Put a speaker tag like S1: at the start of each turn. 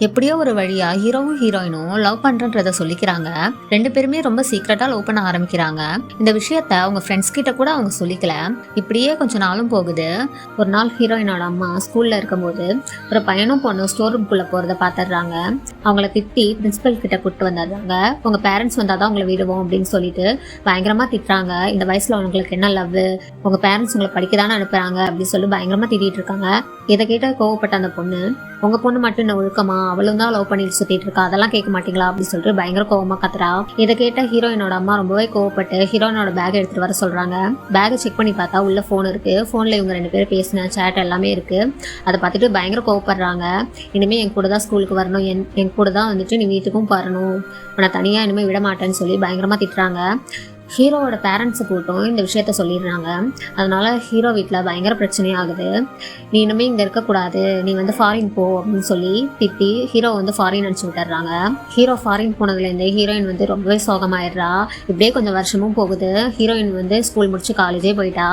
S1: எப்படியோ ஒரு வழியா ஹீரோவும் ஹீரோயினும் லவ் பண்றன்றத சொல்லிக்கிறாங்க. 2 பேருமே ரொம்ப சீக்கிரட்டா லவ் பண்ண ஆரம்பிக்கிறாங்க. இந்த விஷயத்த அவங்க ஃப்ரெண்ட்ஸ் கிட்ட கூட அவங்க சொல்லிக்கல. இப்படியே கொஞ்ச நாளும் போகுது. ஒரு நாள் ஹீரோயினோட அம்மா ஸ்கூல்ல இருக்கும்போது ஒரு பையனும் பொண்ணும் ஸ்டோர் ரூம்குள்ள போறத பாத்துடுறாங்க. அவங்கள திட்டி பிரின்சிபல் கிட்ட கூட்டு வந்துடுறாங்க. உங்க பேரண்ட்ஸ் வந்தாதான் உங்களை விடுவோம் அப்படின்னு சொல்லிட்டு பயங்கரமா திட்டுறாங்க. இந்த வயசுல உங்களுக்கு என்ன லவ், உங்க பேரண்ட்ஸ் உங்களை படிக்கதானே அனுப்புறாங்க அப்படின்னு சொல்லி பயங்கரமா திட்டிட்டு இருக்காங்க. இதை கேட்ட கோவப்பட்ட அந்த பொண்ணு, உங்க பொண்ணு மட்டும் என்ன ஒழுக்கமா, அவளும் தான் லவ் பண்ணிட்டு சுத்திட்டு இருக்கா, அதெல்லாம் கேட்க மாட்டீங்களா அப்படின்னு சொல்லிட்டு பயங்கர கோவமா கத்துறா. இதை கேட்ட ஹீரோயினோட அம்மா ரொம்பவே கோவப்பட்டு ஹீரோயினோட பேக் எடுத்துட்டு வர சொல்றாங்க. பேக் செக் பண்ணி பார்த்தா உள்ள போன் இருக்கு. போன்ல இவங்க 2 பேரும் பேசின சேட் எல்லாமே இருக்கு. அதை பார்த்துட்டு பயங்கர கோவப்படுறாங்க. இனிமே என் கூட தான் ஸ்கூலுக்கு வரணும், என் கூட தான் வந்துட்டு நீ வீட்டுக்கும் வரணும், உன்னை தனியா இனிமே விட மாட்டேன்னு சொல்லி பயங்கரமா திட்டுறாங்க. ஹீரோவோட பேரண்ட்ஸை கூட்டும் இந்த விஷயத்த சொல்லிடுறாங்க. அதனால ஹீரோ வீட்டில் பயங்கர பிரச்சனையாகுது. நீ இனிமே இங்கே இருக்கக்கூடாது, நீ ஃபாரின் போ அப்படின்னு சொல்லி திட்டி ஹீரோ ஃபாரின் அனுப்பிச்சு விட்டுறாங்க. ஹீரோ ஃபாரின் போனதுலேருந்து ஹீரோயின் ரொம்பவே சோகமாயிடுறா. இப்படியே கொஞ்சம் வருஷமும் போகுது. ஹீரோயின் ஸ்கூல் முடிச்சு காலேஜே போயிட்டா.